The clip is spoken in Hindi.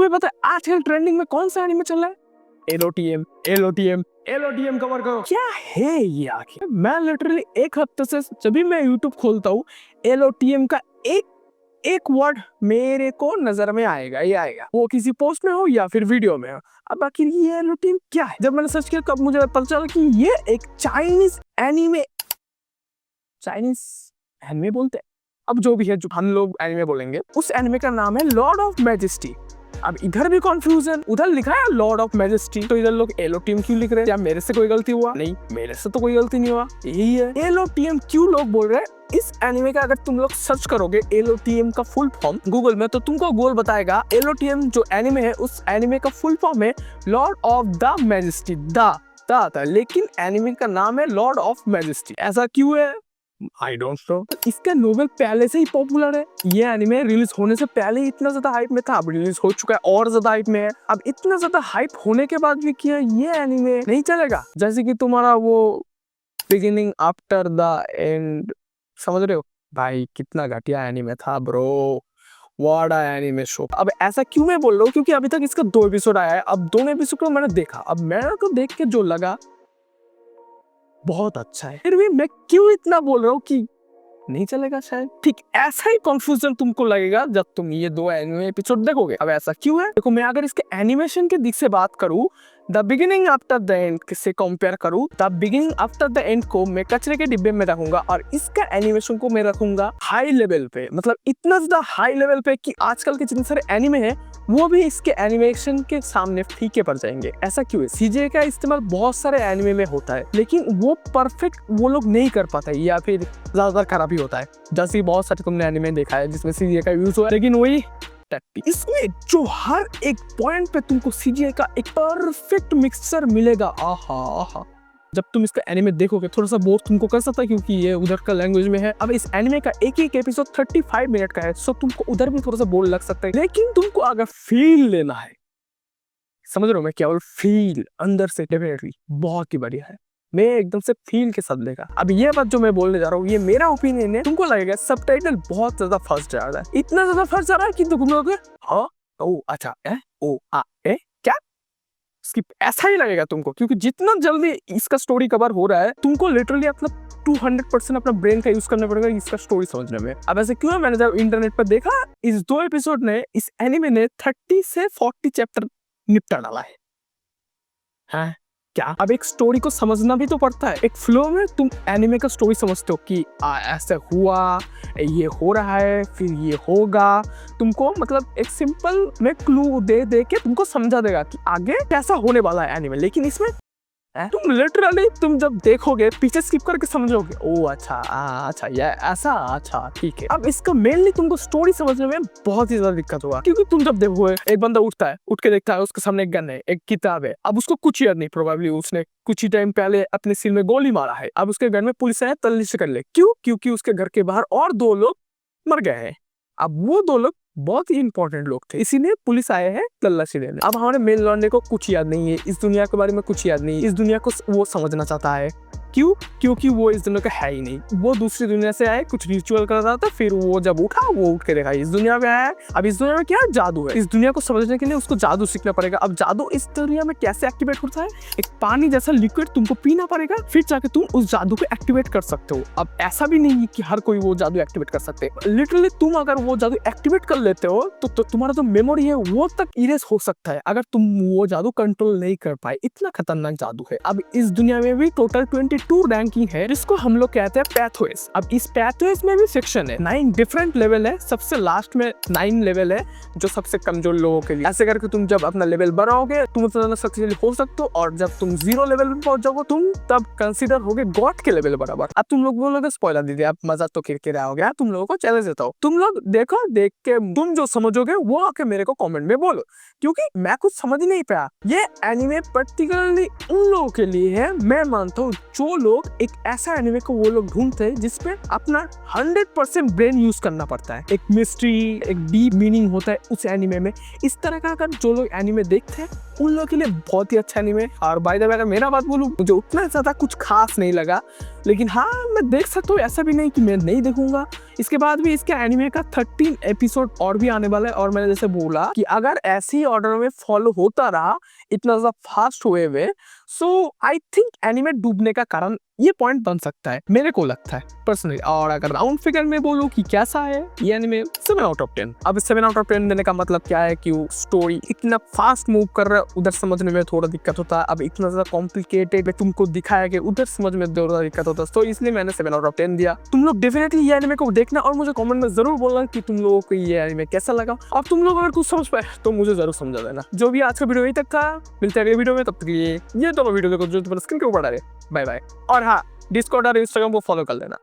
तुम्हें पता है आजकल ट्रेंडिंग में कौन सा एनीमे चल रहा है? एलओटीएम एलओटीएम एलओटीएम कवर करो। क्या है ये आखिर? मैं लिटरली एक हफ्ते से जब भी मैं यूट्यूब खोलता हूँ एलओटीएम का एक वर्ड मेरे को नजर में आएगा, ये आएगा, वो किसी पोस्ट में हो या फिर वीडियो में हो। अब आखिर ये एलओटीएम क्या है? जब मैंने सर्च किया तब मुझे पता चला कि ये एक चाइनीज एनीमे बोलते हैं। अब जो भी है, जो हम लोग एनीमे बोलेंगे, उस एनीमे का नाम है लॉर्ड ऑफ मैजेस्टी। अब इधर भी कंफ्यूजन, उधर लिखा है लॉर्ड ऑफ मैजेस्टी, तो इधर लोग एलओटीएम क्यों लिख रहे हैं? क्या मेरे से कोई गलती हुआ? नहीं, मेरे से तो कोई गलती नहीं हुआ, यही है। एलओटीएम क्यों लोग बोल रहे हैं? इस एनीमे का अगर तुम लोग सर्च करोगे एलओटीएम का फुल फॉर्म गूगल में, तो तुमको गूगल बताएगा एलओटीएम जो एनीमे है, उस एनीमे का फुल फॉर्म है Lord of the majesty. The था, लेकिन एनीमे का नाम है लॉर्ड ऑफ मैजेस्टी। ऐसा क्यों है? I don't know। इसका नोवेल पहले से ही पॉपुलर है। ये एनिमे रिलीज होने से पहले इतना ज्यादा हाइप में था, अब रिलीज हो चुका है और ज्यादा हाइप में है। अब इतना ज्यादा हाइप होने के बाद भी क्या ये एनिमे नहीं चलेगा? जैसे कि तुम्हारा वो बिगिनिंग आफ्टर द एंड, समझ रहे हो भाई? कितना घटिया एनिमे था bro, what a anime show. अब ऐसा क्यों मैं बोल रहा हूँ? क्योंकि अभी तक इसका 2 एपिसोड आया है। अब दोनों एपिसोड को मैंने देखा, अब मेरे को देख के जो लगा बहुत अच्छा है, फिर भी मैं क्यों इतना बोल रहा हूँ कि नहीं चलेगा शायद। ठीक ऐसा ही कंफ्यूजन तुमको लगेगा जब तुम ये 2 एनिमे एपिसोड देखोगे। अब ऐसा क्यों है? देखो, मैं अगर इसके एनिमेशन के दिख से बात करूँ, the beginning after the end से कंपेयर करूँ, the beginning after the end को मैं कचरे के डिब्बे में रखूंगा और इसका एनिमेशन को मैं रखूंगा हाई लेवल पे। मतलब इतना ज्यादा हाई लेवल पे कि आजकल के जितने सारे एनिमे हैं वो भी इसके एनिमेशन के सामने फीके पड़ जाएंगे। ऐसा क्यों है? सीजीआई का इस्तेमाल बहुत सारे एनिमे में होता है, लेकिन वो परफेक्ट वो लोग नहीं कर पाते या फिर ज्यादातर खराब ही होता है। जैसे बहुत सारे तुमने एनिमे देखा है जिसमें सीजीआई का यूज हुआ है, लेकिन वही इसमें जो हर एक पॉइंट पे तुमको सीजीआई का एक परफेक्ट मिक्सचर मिलेगा। आहा आहा, जब तुम इसका एनिमे देखोगे थोड़ा सा बोर तुमको कर सकता है क्योंकि ये उधर का लैंग्वेज में है। अब इस एनिमे का एक एपिसोड 35 मिनट का है, सो तुमको उधर भी थोड़ा सा बोर लग सकता है, लेकिन तुमको अगर फील लेना है, समझ रहे हो मैं केवल फील अंदर से, डेफिनेटली बहुत ही बढ़िया है। मैं एकदम से फील के साथ देखा। अब ये बात जो मैं बोलने जा रहा हूँ ये मेरा ओपिनियन है, तुमको लगेगा सबटाइटल बहुत ज्यादा फर्स्ट जा रहा है, इतना ज्यादा फर्स्ट जा रहा है कि तुम लोग हाँ ओ अच्छा ओ आ ए क्या स्किप, ऐसा ही लगेगा तुमको, क्योंकि जितना जल्दी इसका स्टोरी कवर हो रहा है तुमको लिटरली अपना 200% अपना ब्रेन का यूज करना पड़ेगा इसका स्टोरी समझने में। अब ऐसे क्यों है? मैंने जब इंटरनेट पर देखा, इस 2 एपिसोड ने, इस एनिमे ने 30 से 40 चैप्टर निपटा डाला है। हाँ क्या? अब एक स्टोरी को समझना भी तो पड़ता है। एक फ्लो में तुम एनिमे का स्टोरी समझते हो कि ऐसे हुआ, ये हो रहा है, फिर ये होगा। तुमको मतलब एक सिंपल में क्लू दे दे के तुमको समझा देगा कि आगे कैसा होने वाला है एनिमे। लेकिन इसमें तुम लिटरली तुम जब देखोगे पीछे स्किप करके समझोगे, ओ अच्छा अच्छा ये ऐसा, अच्छा ठीक है। अब इसका मेनली तुमको स्टोरी समझने में बहुत ही ज्यादा दिक्कत होगा, क्योंकि तुम जब देखोगे एक बंदा उठता है, उठ के देखता है उसके सामने एक गन है, एक किताब है। अब उसको कुछ याद नहीं, प्रोबेबली उसने कुछ ही टाइम पहले अपने सिर में गोली मारा है। अब उसके घर में पुलिस आए तलाशी कर ले, क्यों? क्योंकि उसके घर के बाहर और 2 लोग मर गए हैं। अब वो 2 लोग बहुत ही इंपॉर्टेंट लोग थे, इसीलिए पुलिस आए हैं तलाशी लेने। अब हमारे मेन लौंडे को कुछ याद नहीं है, इस दुनिया के बारे में कुछ याद नहीं है, इस दुनिया को वो समझना चाहता है। क्यों? क्योंकि वो इस दुनिया का है ही नहीं, वो दूसरी दुनिया से आए, कुछ रिचुअल कर रहा था, फिर वो जब उठा वो उठ के देखा इस दुनिया में आया है। अब इस दुनिया में क्या जादू है, इस दुनिया को समझने के लिए उसको जादू सीखना पड़ेगा। अब जादू इस दुनिया में कैसे एक्टिवेट होता है? एक पानी जैसा लिक्विड तुमको पीना पड़ेगा, फिर जाके तुम उस जादू को एक्टिवेट कर सकते हो। अब ऐसा भी नहीं है कि हर कोई वो जादू एक्टिवेट कर सकते हैं। लिटरली तुम अगर वो जादू एक्टिवेट कर लेते हो तो तुम्हारा जो मेमोरी है वो तक इरेज हो सकता है, अगर तुम वो जादू कंट्रोल नहीं कर पाए। इतना खतरनाक जादू है। अब इस दुनिया में भी टोटल 22 रैंकिंग है, जिसको हम लोग कहते हैं पैथवेज। अब इस पैथवेज में भी सेक्शन है, 9 डिफरेंट लेवल है। सबसे लास्ट में 9 लेवल है जो सबसे कमजोर लोगों के लिए। ऐसे करके तुम जब अपना लेवल बढ़ाओगे तुम सक्सेसफुल हो सकते हो, और जब तुम 0 लेवल में पहुंच जाओगे तुम तब कंसीडर होगे गॉड के लेवल बराबर। अब तुम लोग बोलोगे स्पॉइलर दीजिए, आप मजा तो किरकिरा हो गया, तुम लोगों को चैलेंज देता हूं, तुम लोग देखो, देख के तुम जो समझोगे वो आके मेरे को कमेंट में बोलो, क्योंकि मैं कुछ समझ नहीं पाया। ये एनिमे पर्टिकुलरली उन लोगों के लिए है, मैं मानता हूँ, जो लोग एक ऐसा एनिमे को वो लोग ढूंढते हैं जिसमें अपना 100% ब्रेन यूज करना पड़ता है। एक मिस्ट्री, एक डीप मीनिंग होता है उस एनिमे में। इस तरह का अगर जो लोग एनिमे देखते हैं उन लोगों के लिए बहुत ही अच्छा एनीमे। और बाय द वे अगर मेरा बात बोलूं, मुझे उतना ज़्यादा कुछ खास नहीं लगा, लेकिन हाँ मैं देख सकता हूँ, ऐसा भी नहीं कि मैं नहीं देखूंगा। इसके बाद भी इसके एनीमे का 13 एपिसोड और भी आने वाला है, और मैंने जैसे बोला कि अगर ऐसे ही ऑर्डर में फॉलो होता रहा इतना ज़्यादा फास्ट हुए हुए, सो आई थिंक एनीमे डूबने का कारण ये पॉइंट बन सकता है, मेरे को लगता है पर्सनली। और अगर राउंड फिगर में बोलूं कि कैसा है ये एनीमे, 7 आउट ऑफ 10। अब 7 आउट ऑफ 10 देने का मतलब क्या है कि स्टोरी इतना फास्ट मूव कर रहा है, उधर समझने में थोड़ा दिक्कत होता है। अब इतना ज्यादा कॉम्प्लिकेटेड तुमको दिखाया कि उधर समझ में थोड़ा दिक्कत होता है, तो इसलिए मैंने 7 आउट ऑफ 10 दिया। तुम लोग डेफिनेटली ये एनीमे को देखना और मुझे कमेंट में जरूर बोलना कि तुम लोगों को ये एनीमे कैसा लगा। अब तुम लोग अगर कुछ समझ पाए तो मुझे जरूर समझा देना। जो भी आज का वीडियो यही तक था, मिलते हैं अगले वीडियो में, तब तक ये दोनों वीडियो देखो जो तुम्हारे स्क्रीन के ऊपर आ रहे। Bye bye. और हाँ, डिस्कॉर्ड और इंस्टाग्राम को फॉलो कर लेना।